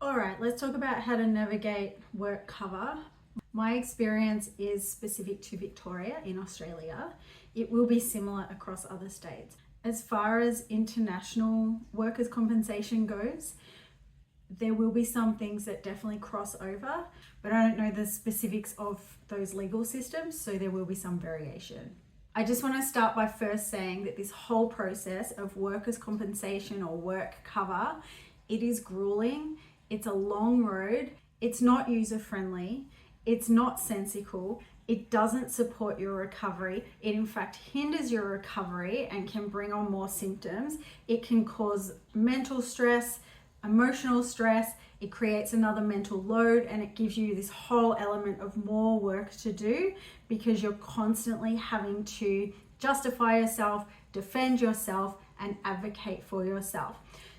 All right, let's talk about how to navigate WorkCover. My experience is specific to Victoria in Australia. It will be similar across other states. As far as international workers' compensation goes, there will be some things that definitely cross over, but I don't know the specifics of those legal systems, so there will be some variation. I just want to start by first saying that this whole process of workers' compensation or work cover, it is grueling. It's a long road. It's not user-friendly. It's not sensical. It doesn't support your recovery. It in fact hinders your recovery and can bring on more symptoms. It can cause mental stress, emotional stress. It creates another mental load, and it gives you this whole element of more work to do because you're constantly having to justify yourself, defend yourself, and advocate for yourself.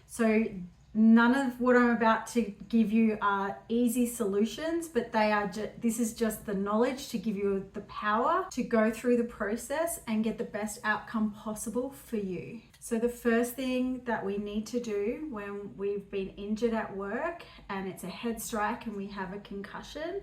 So none of what I'm about to give you are easy solutions, but this is just the knowledge to give you the power to go through the process and get the best outcome possible for you. So the first thing that we need to do when we've been injured at work and it's a head strike and we have a concussion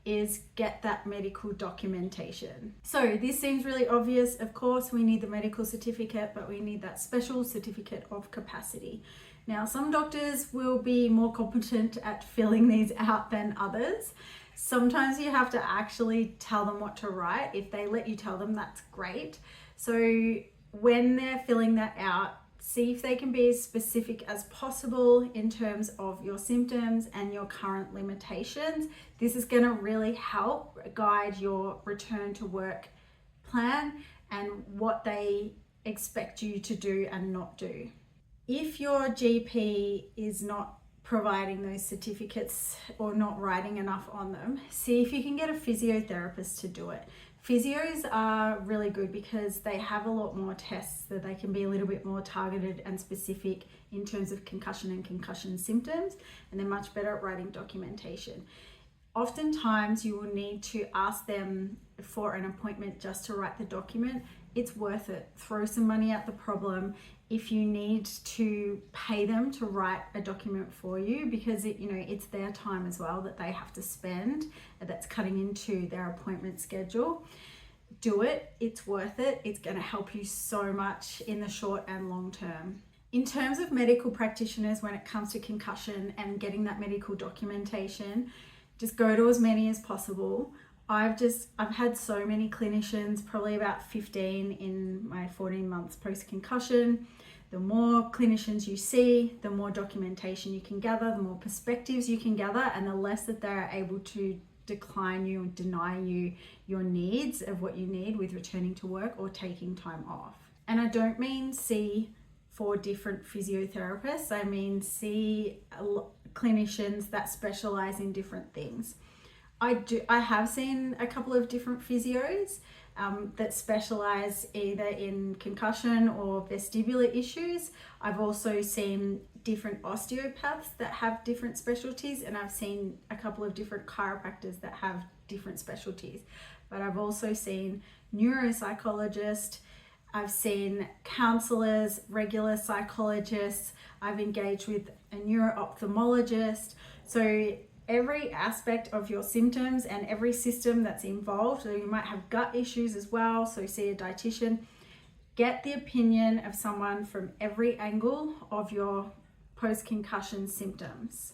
is get that medical documentation. So this seems really obvious. Of course, we need the medical certificate, but we need that special certificate of capacity. Now, some doctors will be more competent at filling these out than others. Sometimes you have to actually tell them what to write. If they let you tell them, that's great. So when they're filling that out, see if they can be as specific as possible in terms of your symptoms and your current limitations. This is going to really help guide your return to work plan and what they expect you to do and not do. If your GP is not providing those certificates or not writing enough on them, see if you can get a physiotherapist to do it. Physios are really good because they have a lot more tests that they can be a little bit more targeted and specific in terms of concussion and concussion symptoms, and they're much better at writing documentation. Oftentimes you will need to ask them for an appointment just to write the document. It's worth it. Throw some money at the problem if you need to pay them to write a document for you, because it's their time as well that they have to spend, that's cutting into their appointment schedule. Do it. It's worth it. It's going to help you so much in the short and long term. In terms of medical practitioners, when it comes to concussion and getting that medical documentation, just go to as many as possible. I've had so many clinicians, probably about 15 in my 14 months post-concussion. The more clinicians you see, the more documentation you can gather, the more perspectives you can gather, and the less that they're able to decline you and deny you your needs of what you need with returning to work or taking time off. And I don't mean see 4 different physiotherapists. I mean see clinicians that specialize in different things. I have seen a couple of different physios that specialize either in concussion or vestibular issues. I've also seen different osteopaths that have different specialties, and I've seen a couple of different chiropractors that have different specialties. But I've also seen neuropsychologists, I've seen counselors, regular psychologists, I've engaged with a neuro-ophthalmologist. So every aspect of your symptoms and every system that's involved. So you might have gut issues as well, so see a dietitian. Get the opinion of someone from every angle of your post-concussion symptoms.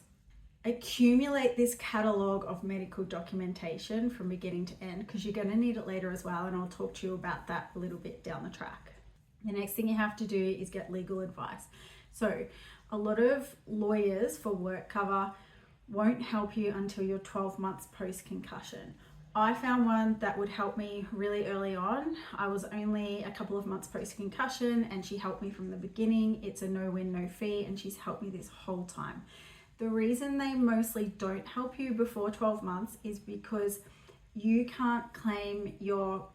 Accumulate this catalogue of medical documentation from beginning to end, because you're going to need it later as well, and I'll talk to you about that a little bit down the track. The next thing you have to do is get legal advice. So a lot of lawyers for WorkCover won't help you until you're 12 months post-concussion. I found one that would help me really early on. I was only a couple of months post-concussion and she helped me from the beginning. It's a no-win, no-fee, and she's helped me this whole time. The reason they mostly don't help you before 12 months is because you can't claim your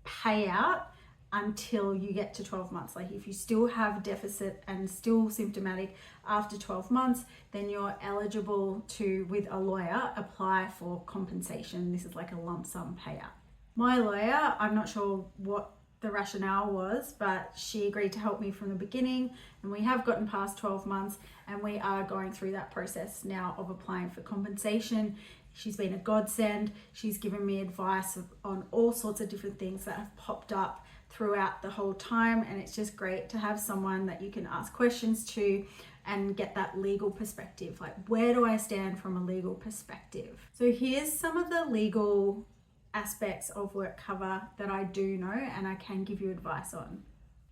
payout until you get to 12 months. Like if you still have deficit and still symptomatic after 12 months, then you're eligible to, with a lawyer, apply for compensation. This is like a lump sum payout. My lawyer, I'm not sure what the rationale was, but she agreed to help me from the beginning, and we have gotten past 12 months and we are going through that process now of applying for compensation. She's been a godsend. She's given me advice on all sorts of different things that have popped up throughout the whole time, and it's just great to have someone that you can ask questions to and get that legal perspective. Like, where do I stand from a legal perspective? So here's some of the legal aspects of WorkCover that I do know and I can give you advice on.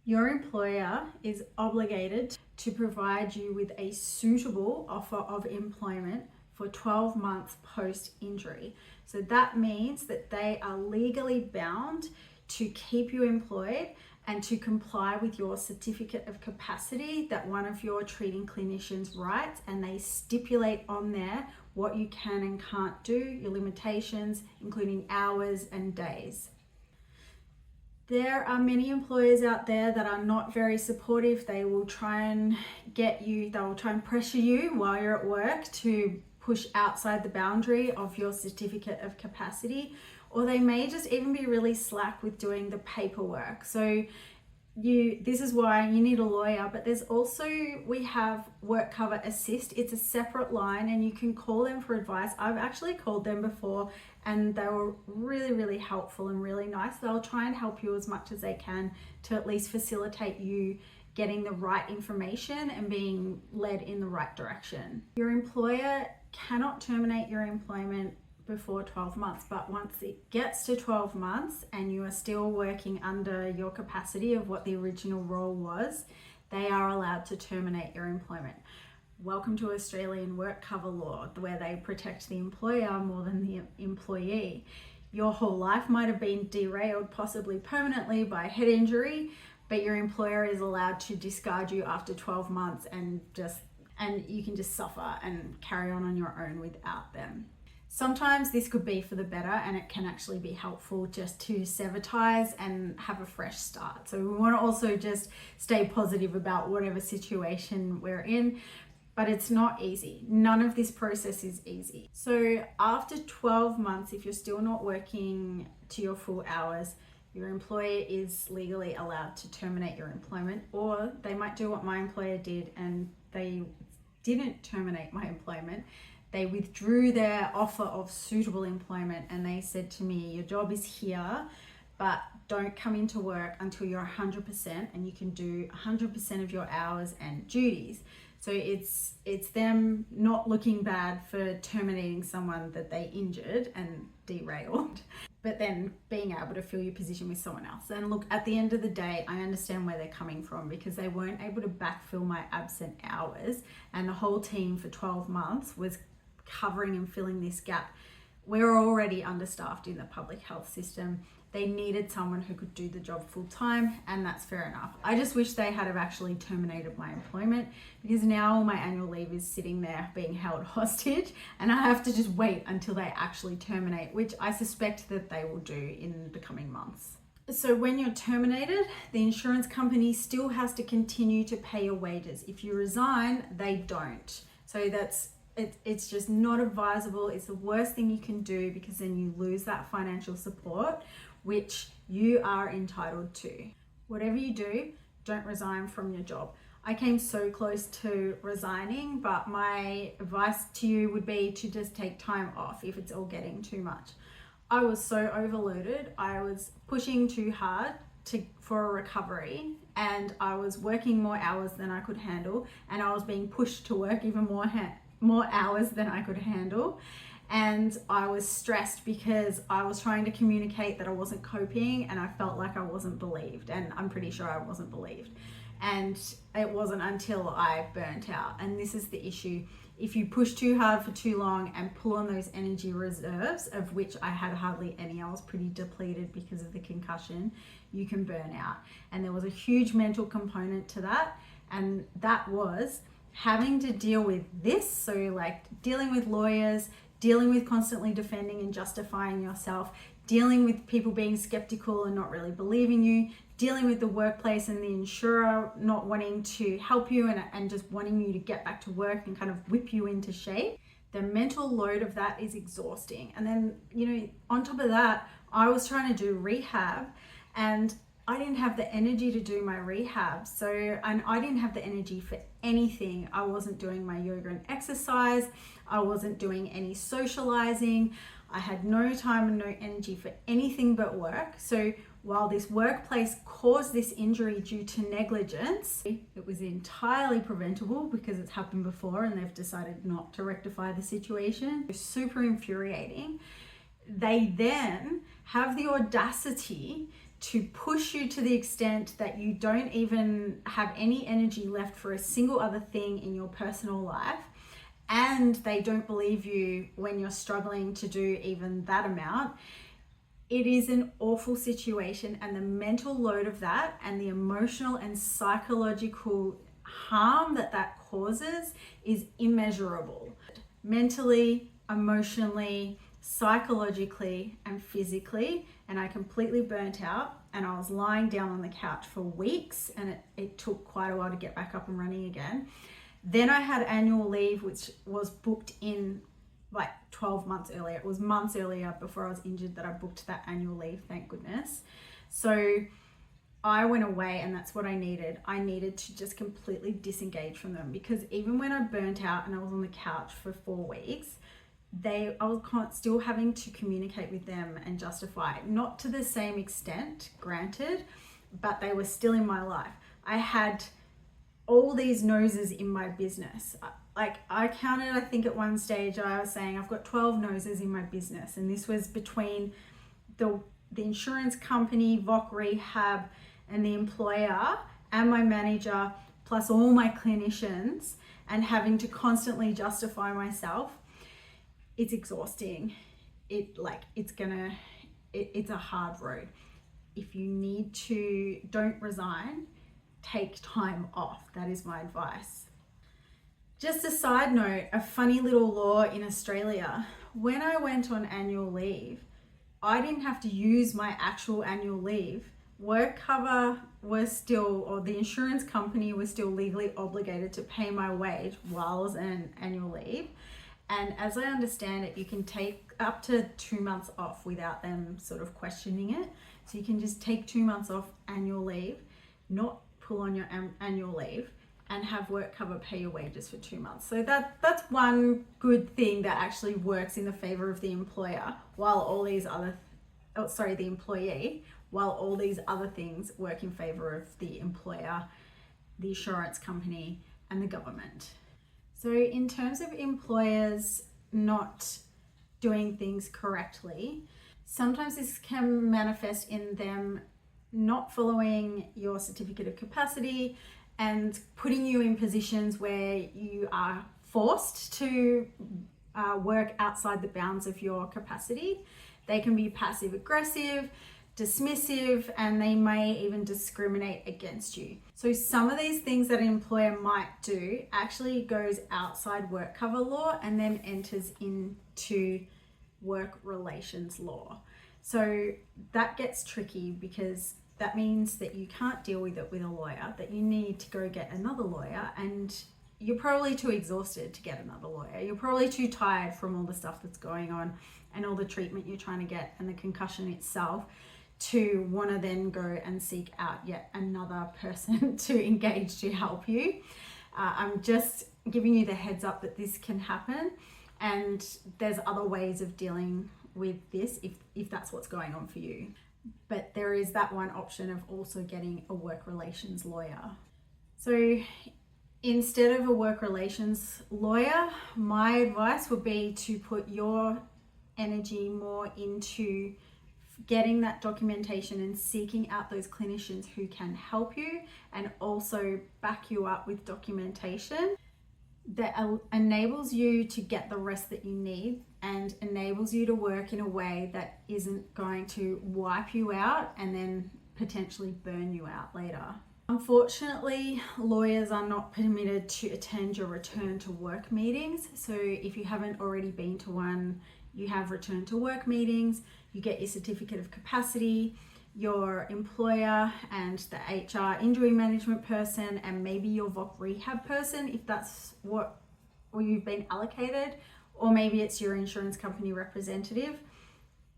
Your employer is obligated to provide you with a suitable offer of employment for 12 months post-injury. So that means that they are legally bound to keep you employed and to comply with your certificate of capacity that one of your treating clinicians writes, and they stipulate on there what you can and can't do, your limitations, including hours and days. There are many employers out there that are not very supportive. They will try and pressure you while you're at work to push outside the boundary of your certificate of capacity, or they may just even be really slack with doing the paperwork. So this is why you need a lawyer, but there's also, we have WorkCover Assist. It's a separate line and you can call them for advice. I've actually called them before and they were really, really helpful and really nice. They'll try and help you as much as they can to at least facilitate you getting the right information and being led in the right direction. Your employer cannot terminate your employment before 12 months, but once it gets to 12 months and you are still working under your capacity of what the original role was, they are allowed to terminate your employment. Welcome to Australian WorkCover law, where they protect the employer more than the employee. Your whole life might have been derailed, possibly permanently, by a head injury, but your employer is allowed to discard you after 12 months and you can just suffer and carry on your own without them. Sometimes this could be for the better and it can actually be helpful just to sever ties and have a fresh start. So we want to also just stay positive about whatever situation we're in, but it's not easy. None of this process is easy. So after 12 months, if you're still not working to your full hours, your employer is legally allowed to terminate your employment, or they might do what my employer did and they didn't terminate my employment. They withdrew their offer of suitable employment and they said to me, your job is here, but don't come into work until you're 100% and you can do 100% of your hours and duties. So it's them not looking bad for terminating someone that they injured and derailed, but then being able to fill your position with someone else. And look, at the end of the day, I understand where they're coming from because they weren't able to backfill my absent hours, and the whole team for 12 months was covering and filling this gap. We're already understaffed in the public health system. They needed someone who could do the job full time, and that's fair enough. I just wish they had have actually terminated my employment, because now all my annual leave is sitting there being held hostage and I have to just wait until they actually terminate, which I suspect that they will do in the coming months. So when you're terminated, the insurance company still has to continue to pay your wages. If you resign, they don't. So it's just not advisable. It's the worst thing you can do, because then you lose that financial support which you are entitled to. Whatever you do, don't resign from your job. I came so close to resigning, but my advice to you would be to just take time off if it's all getting too much. I was so overloaded. I was pushing too hard for a recovery, and I was working more hours than I could handle, and I was being pushed to work even more hours than I could handle. And I was stressed because I was trying to communicate that I wasn't coping, and I felt like I wasn't believed, and I'm pretty sure I wasn't believed. And it wasn't until I burnt out. And this is the issue. If you push too hard for too long and pull on those energy reserves, of which I had hardly any, I was pretty depleted because of the concussion, you can burn out. And there was a huge mental component to that, and that was having to deal with this. So like dealing with lawyers, dealing with constantly defending and justifying yourself, dealing with people being skeptical and not really believing you, dealing with the workplace and the insurer not wanting to help you and just wanting you to get back to work and kind of whip you into shape. The mental load of that is exhausting. And then, on top of that, I was trying to do rehab, and I didn't have the energy to do my rehab. And I didn't have the energy for anything. I wasn't doing my yoga and exercise. I wasn't doing any socializing. I had no time and no energy for anything but work. So while this workplace caused this injury due to negligence, it was entirely preventable because it's happened before and they've decided not to rectify the situation. It's super infuriating. They then have the audacity to push you to the extent that you don't even have any energy left for a single other thing in your personal life. And they don't believe you when you're struggling to do even that amount. It is an awful situation, and the mental load of that and the emotional and psychological harm that causes is immeasurable. Mentally, emotionally, psychologically, and physically. And I completely burnt out, and I was lying down on the couch for weeks, and it took quite a while to get back up and running again. Then I had annual leave, which was booked in like 12 months earlier. It was months earlier before I was injured that I booked that annual leave, thank goodness. So I went away, and that's what I needed. I needed to just completely disengage from them, because even when I burnt out and I was on the couch for 4 weeks, I was still having to communicate with them and justify it. Not to the same extent, granted, but they were still in my life. I had all these noses in my business. Like I counted, I think at one stage I was saying I've got 12 noses in my business, and this was between the insurance company, VOC Rehab, and the employer and my manager, plus all my clinicians, and having to constantly justify myself. It's exhausting. It's a hard road. If you need to, don't resign, take time off. That is my advice. Just a side note, a funny little law in Australia. When I went on annual leave, I didn't have to use my actual annual leave. WorkCover was still, or the insurance company was still legally obligated to pay my wage while I was on annual leave. And as I understand it, you can take up to 2 months off without them sort of questioning it. So you can just take 2 months off annual leave, not pull on your annual leave, and have WorkCover pay your wages for 2 months. So that's one good thing that actually works in the favor of the employer, while all these other, the employee, while all these other things work in favor of the employer, the insurance company, and the government. So in terms of employers not doing things correctly, sometimes this can manifest in them not following your certificate of capacity and putting you in positions where you are forced to work outside the bounds of your capacity. They can be passive aggressive, dismissive, and they may even discriminate against you. So some of these things that an employer might do actually goes outside WorkCover law and then enters into work relations law. So that gets tricky, because that means that you can't deal with it with a lawyer, that you need to go get another lawyer, and you're probably too exhausted to get another lawyer. You're probably too tired from all the stuff that's going on and all the treatment you're trying to get and the concussion itself to want to then go and seek out yet another person to engage to help you. I'm just giving you the heads up that this can happen, and there's other ways of dealing with this if that's what's going on for you. But there is that one option of also getting a work relations lawyer. So instead of a work relations lawyer, my advice would be to put your energy more into getting that documentation and seeking out those clinicians who can help you and also back you up with documentation that enables you to get the rest that you need and enables you to work in a way that isn't going to wipe you out and then potentially burn you out later. Unfortunately, lawyers are not permitted to attend your return to work meetings. So if you haven't already been to one, you have return to work meetings, you get your certificate of capacity, your employer and the HR injury management person, and maybe your VOC rehab person if that's what you've been allocated, or maybe it's your insurance company representative,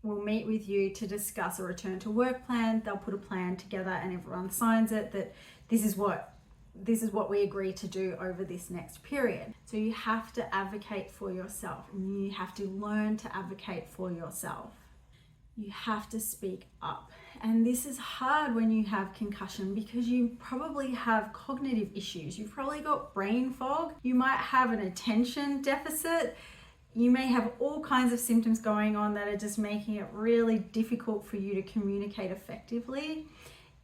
will meet with you to discuss a return to work plan. They'll put a plan together and everyone signs it, that this is what we agree to do over this next period. So you have to advocate for yourself, and you have to learn to advocate for yourself. You have to speak up. And this is hard when you have concussion because you probably have cognitive issues. You've probably got brain fog. You might have an attention deficit. You may have all kinds of symptoms going on that are just making it really difficult for you to communicate effectively.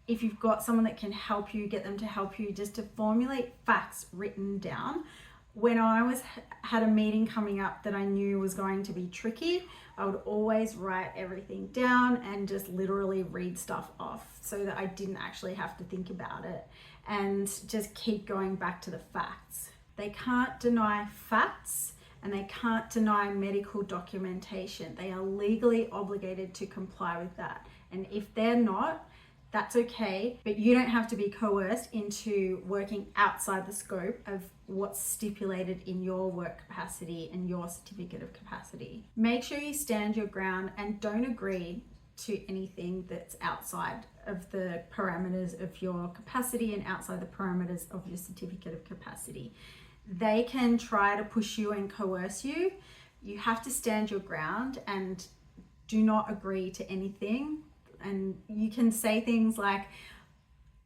If you've got someone that can help you, get them to help you just to formulate facts written down. When I had a meeting coming up that I knew was going to be tricky, I would always write everything down and just literally read stuff off so that I didn't actually have to think about it, and just keep going back to the facts. They can't deny facts and they can't deny medical documentation. They are legally obligated to comply with that. And if they're not, that's okay, but you don't have to be coerced into working outside the scope of what's stipulated in your work capacity and your certificate of capacity. Make sure you stand your ground and don't agree to anything that's outside of the parameters of your capacity and outside the parameters of your certificate of capacity. They can try to push you and coerce you. You have to stand your ground and do not agree to anything. And you can say things like,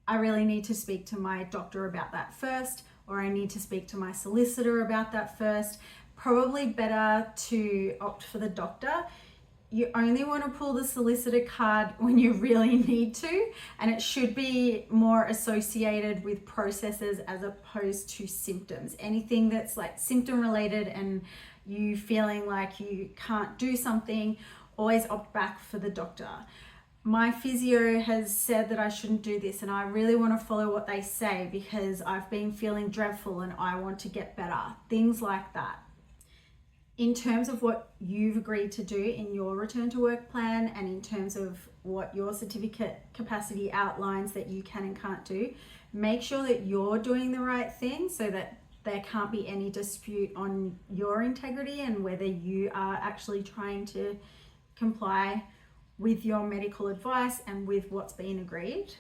I really need to speak to my doctor about that first, or I need to speak to my solicitor about that first. Probably better to opt for the doctor. You only want to pull the solicitor card when you really need to, and it should be more associated with processes as opposed to symptoms. Anything that's like symptom related and you feeling like you can't do something, always opt back for the doctor. My physio has said that I shouldn't do this, and I really want to follow what they say because I've been feeling dreadful and I want to get better. Things like that. In terms of what you've agreed to do in your return to work plan, and in terms of what your certificate capacity outlines that you can and can't do, make sure that you're doing the right thing so that there can't be any dispute on your integrity and whether you are actually trying to comply with your medical advice and with what's been agreed.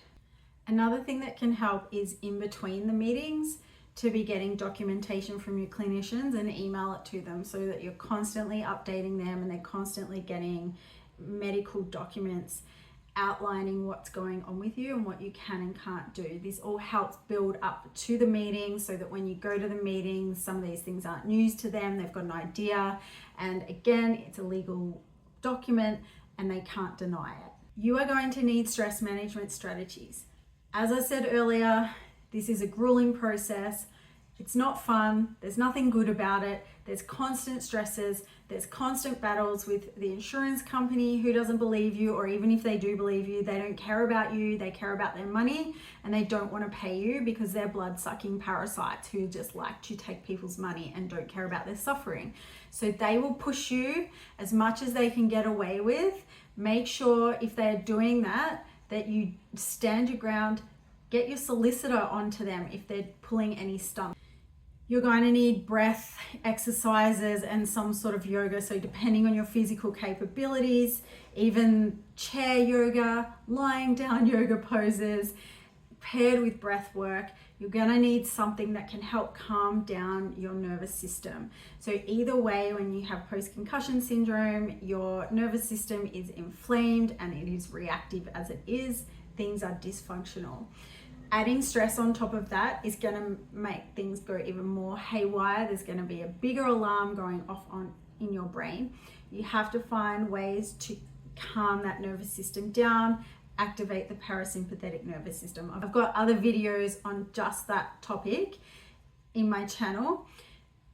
Another thing that can help is in between the meetings to be getting documentation from your clinicians and email it to them so that you're constantly updating them and they're constantly getting medical documents outlining what's going on with you and what you can and can't do. This all helps build up to the meeting so that when you go to the meetings, some of these things aren't news to them, they've got an idea, and again, it's a legal document and they can't deny it. You are going to need stress management strategies. As I said earlier, this is a grueling process. It's not fun. There's nothing good about it. There's constant stresses. There's constant battles with the insurance company who doesn't believe you, or even if they do believe you, they don't care about you. They care about their money and they don't want to pay you because they're blood-sucking parasites who just like to take people's money and don't care about their suffering. So they will push you as much as they can get away with. Make sure if they're doing that, that you stand your ground. Get your solicitor onto them if they're pulling any stunts. You're going to need breath exercises and some sort of yoga. So depending on your physical capabilities, even chair yoga, lying down yoga poses, paired with breath work, you're going to need something that can help calm down your nervous system. So either way, when you have post-concussion syndrome, your nervous system is inflamed and it is reactive as it is. Things are dysfunctional. Adding stress on top of that is going to make things go even more haywire. There's going to be a bigger alarm going off in your brain. You have to find ways to calm that nervous system down, activate the parasympathetic nervous system. I've got other videos on just that topic in my channel.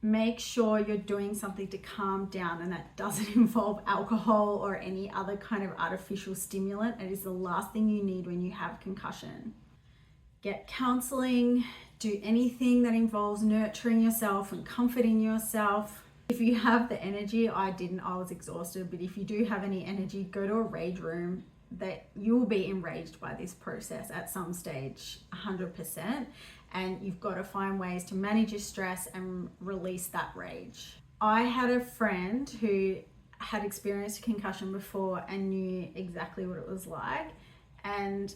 Make sure you're doing something to calm down, and that doesn't involve alcohol or any other kind of artificial stimulant. It is the last thing you need when you have concussion. Get counseling, do anything that involves nurturing yourself and comforting yourself. If you have the energy, I didn't, I was exhausted, but if you do have any energy, go to a rage room. That you will be enraged by this process at some stage, 100%, and you've got to find ways to manage your stress and release that rage. I had a friend who had experienced a concussion before and knew exactly what it was like. And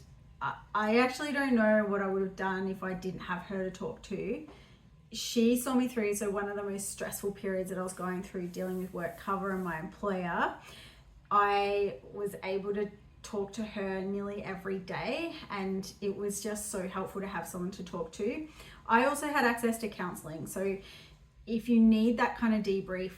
I actually don't know what I would have done if I didn't have her to talk to. She saw me through, so one of the most stressful periods that I was going through dealing with WorkCover and my employer, I was able to talk to her nearly every day, and it was just so helpful to have someone to talk to. I also had access to counseling, so if you need that kind of debrief,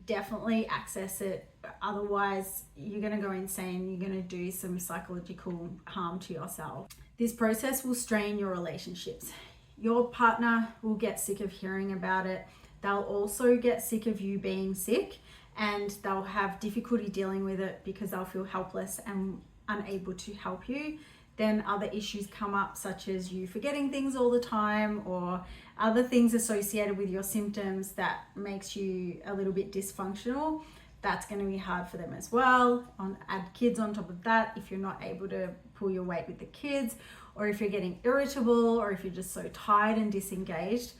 definitely access it. Otherwise, you're going to go insane. You're going to do some psychological harm to yourself. This process will strain your relationships. Your partner will get sick of hearing about it. They'll also get sick of you being sick, and they'll have difficulty dealing with it because they'll feel helpless and unable to help you. Then other issues come up, such as you forgetting things all the time, or other things associated with your symptoms that makes you a little bit dysfunctional. That's going to be hard for them as well. Add kids on top of that if you're not able to pull your weight with the kids, or if you're getting irritable, or if you're just so tired and disengaged.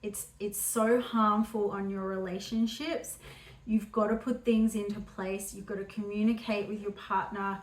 It's so harmful on your relationships. You've got to put things into place. You've got to communicate with your partner,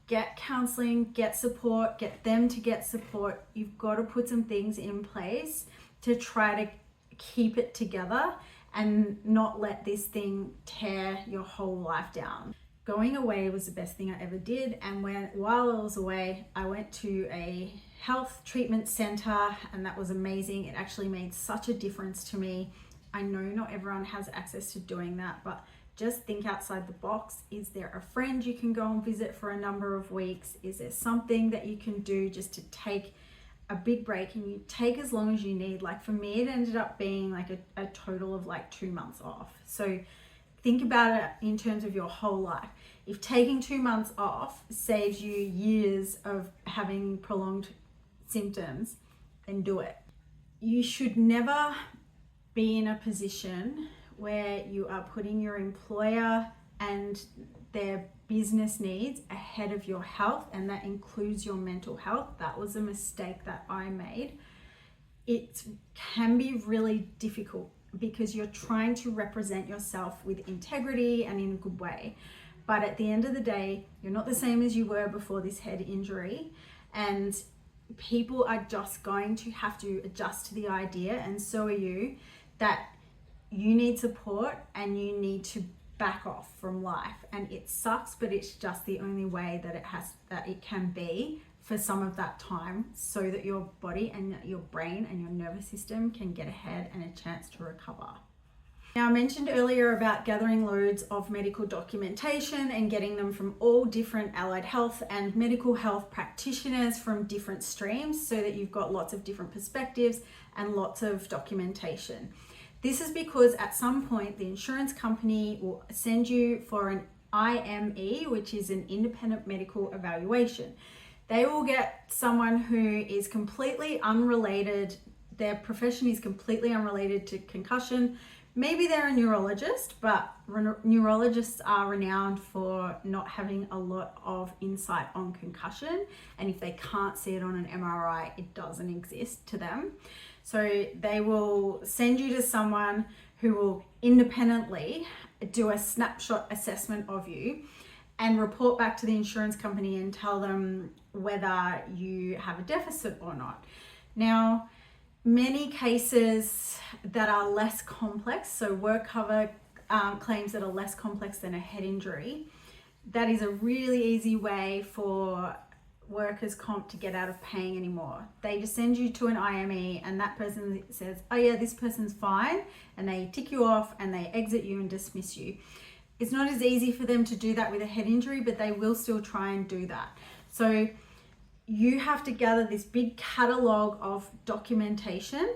get counseling, get support, get them to get support. You've got to put some things in place to try to keep it together and not let this thing tear your whole life down. Going away was the best thing I ever did, and while I was away, I went to a health treatment center, and that was amazing. It actually made such a difference to me. I know not everyone has access to doing that, but just think outside the box. Is there a friend you can go and visit for a number of weeks? Is there something that you can do just to take a big break? And you take as long as you need. Like for me, it ended up being like a total of like 2 months off. So think about it in terms of your whole life. If taking 2 months off saves you years of having prolonged symptoms, then do it. You should never be in a position where you are putting your employer and their business needs ahead of your health, and that includes your mental health. That was a mistake that I made. It can be really difficult because you're trying to represent yourself with integrity and in a good way. But at the end of the day, you're not the same as you were before this head injury, and people are just going to have to adjust to the idea, and so are you, that you need support and you need to back off from life. And it sucks, but it's just the only way that it can be for some of that time, so that your body and your brain and your nervous system can get ahead and a chance to recover. Now, I mentioned earlier about gathering loads of medical documentation and getting them from all different allied health and medical health practitioners from different streams, so that you've got lots of different perspectives and lots of documentation. This is because at some point the insurance company will send you for an IME, which is an independent medical evaluation. They will get someone who is completely unrelated, their profession is completely unrelated to concussion. Maybe they're a neurologist, but neurologists are renowned for not having a lot of insight on concussion. And if they can't see it on an MRI, it doesn't exist to them. So they will send you to someone who will independently do a snapshot assessment of you and report back to the insurance company and tell them whether you have a deficit or not. Now, many cases that are less complex, so WorkCover claims that are less complex than a head injury, that is a really easy way for workers' comp to get out of paying anymore. They just send you to an IME, and that person says, oh yeah, this person's fine, and they tick you off and they exit you and dismiss you. It's not as easy for them to do that with a head injury, but they will still try and do that. So you have to gather this big catalog of documentation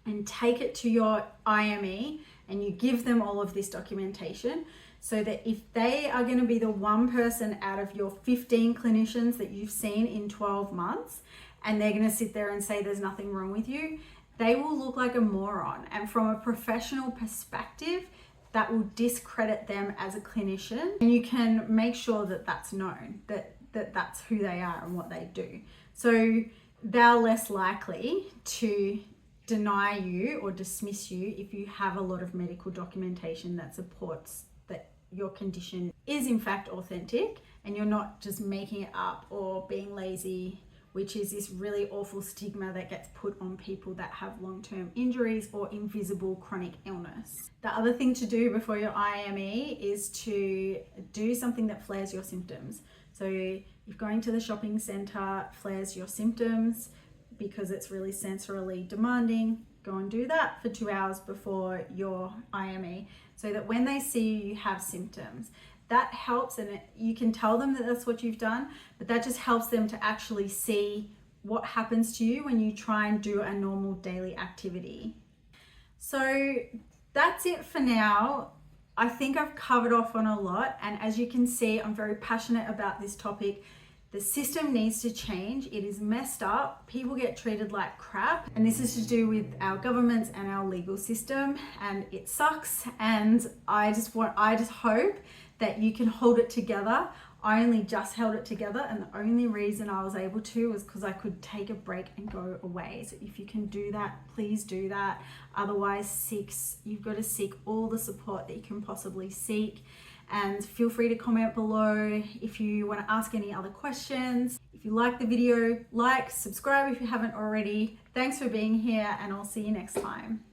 and take it to your IME, and you give them all of this documentation, so that if they are going to be the one person out of your 15 clinicians that you've seen in 12 months, and they're going to sit there and say there's nothing wrong with you, they will look like a moron. And from a professional perspective, that will discredit them as a clinician. And you can make sure that that's known, that that's who they are and what they do. So they're less likely to deny you or dismiss you if you have a lot of medical documentation that supports your condition is in fact authentic and you're not just making it up or being lazy, which is this really awful stigma that gets put on people that have long-term injuries or invisible chronic illness. The other thing to do before your IME is to do something that flares your symptoms. So if going to the shopping centre flares your symptoms because it's really sensorily demanding, go and do that for 2 hours before your IME so that when they see you have symptoms, that helps, and you can tell them that that's what you've done, but that just helps them to actually see what happens to you when you try and do a normal daily activity. So that's it for now. I think I've covered off on a lot, and as you can see, I'm very passionate about this topic. The system needs to change. It is messed up. People get treated like crap, and this is to do with our governments and our legal system, and it sucks. And I just hope that you can hold it together. I only just held it together, and the only reason I was able to was because I could take a break and go away. So if you can do that, please do that. Otherwise, you've got to seek all the support that you can possibly seek. And feel free to comment below if you want to ask any other questions. If you like the video, subscribe if you haven't already. Thanks for being here, and I'll see you next time.